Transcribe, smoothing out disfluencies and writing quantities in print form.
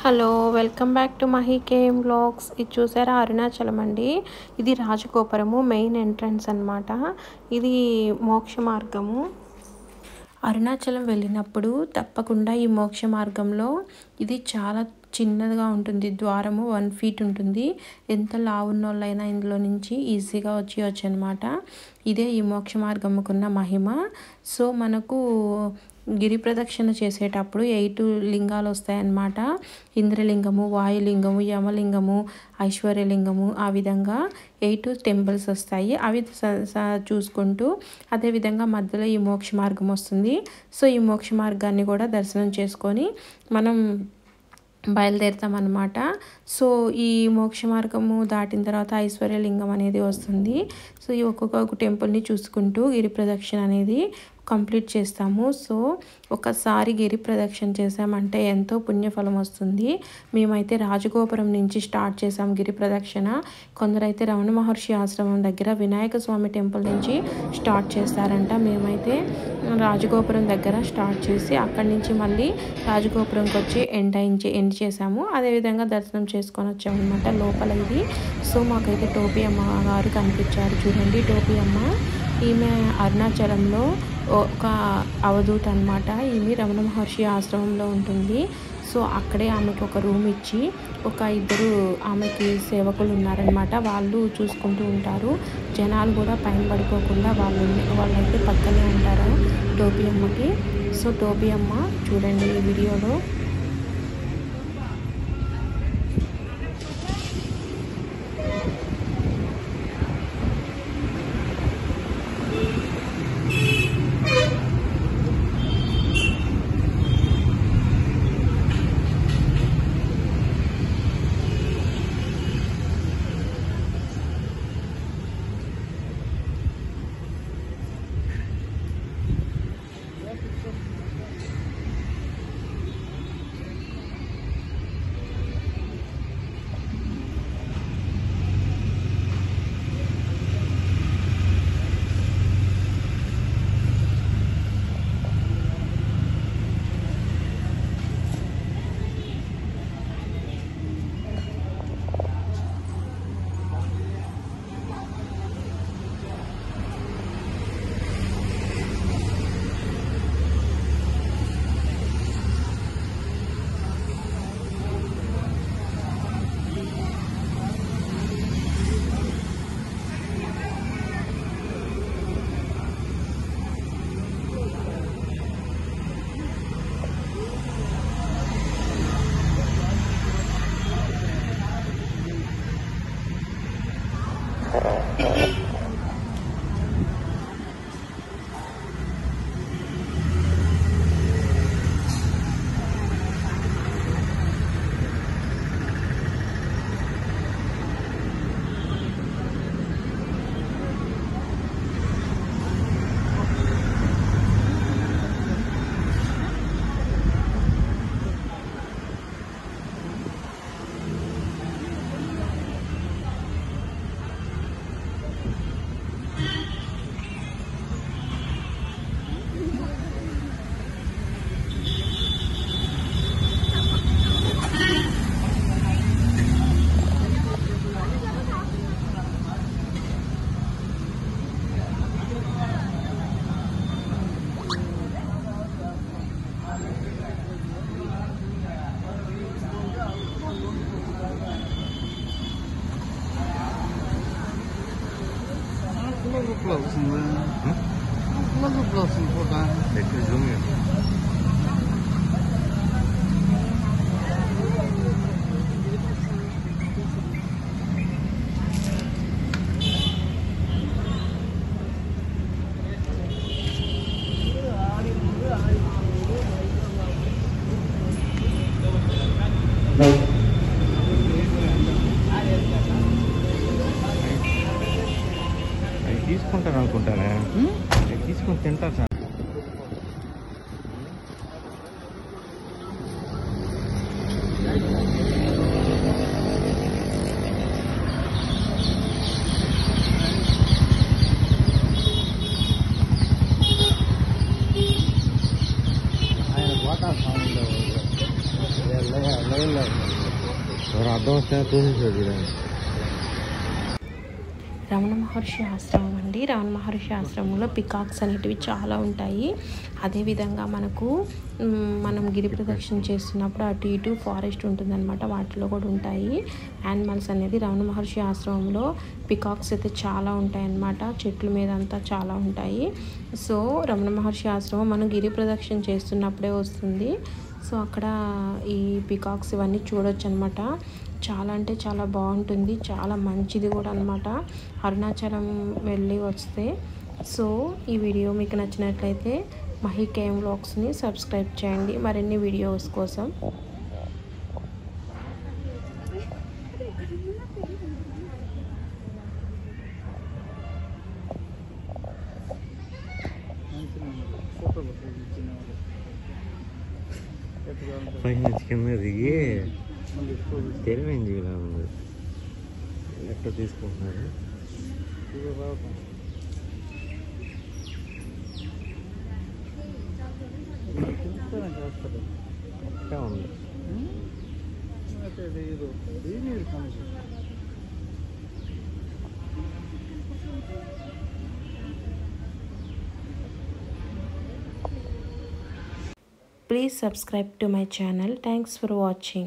Hello welcome back to Mahi KM vlogs. ఇది చూసారా అరుణాచలం అండి. ఇది రాజగోపురము మెయిన్ ఎంట్రన్స్ అన్నమాట. ఇది మోక్ష మార్గము. అరుణాచలం వెళ్ళినప్పుడు తప్పకుండా ఈ మోక్ష మార్గంలో ఇది చాలా చిన్నదిగా ఉంటుంది. ద్వారము 1 ఫీట్ ఉంటుంది. ఎంత లావున్నోళ్ళైనా ఇందులో నుంచి ఈజీగా వచ్చేయచ్చు అనమాట. ఇదే ఈ మోక్ష మార్గముకున్న మహిమ. సో మనకు గిరి ప్రదక్షిణ చేసేటప్పుడు 8 లింగాలు వస్తాయన్నమాట. ఇంద్రలింగము, వాయులింగము, యమలింగము, ఐశ్వర్యలింగము, ఆ విధంగా 8 టెంపుల్స్ వస్తాయి. అవి చూసుకుంటూ అదేవిధంగా మధ్యలో ఈ మోక్ష మార్గం వస్తుంది. సో ఈ మోక్ష మార్గాన్ని కూడా దర్శనం చేసుకొని మనం బయలుదేరుతామన్నమాట. సో ఈ మోక్ష మార్గము దాటిన తర్వాత ఐశ్వర్యలింగం అనేది వస్తుంది. సో ఈ ఒక్కొక్క టెంపుల్ని చూసుకుంటూ గిరి ప్రదక్షిణ అనేది కంప్లీట్ చేస్తాము. సో ఒకసారి గిరి ప్రదక్షిణ చేసామంటే ఎంతో పుణ్యఫలం వస్తుంది. మేమైతే రాజగోపురం నుంచి స్టార్ట్ చేసాం గిరి ప్రదక్షిణ. కొందరైతే రమణ మహర్షి ఆశ్రమం దగ్గర వినాయక స్వామి టెంపుల్ నుంచి స్టార్ట్ చేస్తారంట. మేమైతే రాజగోపురం దగ్గర స్టార్ట్ చేసి అక్కడి నుంచి మళ్ళీ రాజగోపురంకి వచ్చి ఎండ్ చేసాము. అదేవిధంగా దర్శనం చేసుకొని వచ్చామన్నమాట లోపల ఇది. సో మాకైతే టోపీ అమ్మ గారు కనిపించారు. చూడండి టోపీ అమ్మ. ఈమె అరుణాచలంలో ఒక అవధూత అనమాట. ఈమె రమణ మహర్షి ఆశ్రమంలో ఉంటుంది. సో అక్కడే ఆమెకు ఒక రూమ్ ఇచ్చి ఒక 2 ఆమెకి సేవకులు ఉన్నారనమాట. వాళ్ళు చూసుకుంటూ ఉంటారు. జనాలు కూడా పైన పడుకోకుండా వాళ్ళైతే పక్కనే ఉంటారు టోపీ అమ్మకి. సో టోపీ అమ్మ చూడండి ఈ వీడియోలో. తీసుకుంటాను అనుకుంటానే తీసుకొని తింటారు సార్. ఆయన పోతా స్వామిలో ఎవరు అర్థం వస్తే చూసేసాడు. రమణ మహర్షి ఆశ్రమం అండి. రమణ మహర్షి ఆశ్రమంలో పికాక్స్ అనేటివి చాలా ఉంటాయి. అదేవిధంగా మనం గిరి ప్రదక్షిణ చేస్తున్నప్పుడు అటు ఇటు ఫారెస్ట్ ఉంటుందన్నమాట, వాటిలో కూడా ఉంటాయి యానిమల్స్ అనేది. రమణ మహర్షి ఆశ్రమంలో పికాక్స్ అయితే చాలా ఉంటాయి అన్నమాట, చెట్ల మీద అంతా చాలా ఉంటాయి. సో రమణ మహర్షి ఆశ్రమం మనం గిరి ప్రదక్షిణ చేస్తున్నప్పుడే వస్తుంది. సో అక్కడ ఈ పికాక్స్ ఇవన్నీ చూడొచ్చు అనమాట. చాలా అంటే చాలా బాగుంటుంది, చాలా మంచిది కూడా అనమాట అరుణాచలం వెళ్ళి వస్తే. సో ఈ వీడియో మీకు నచ్చినట్లయితే మహి కేఎం వ్లాగ్స్ని సబ్స్క్రైబ్ చేయండి మరిన్ని వీడియోస్ కోసం. పైన కింద దిగి తెలివైన జీవిలా ఉంది, ఎట్లా తీసుకుంటున్నారు. ఉంది Please subscribe to my channel. Thanks for watching.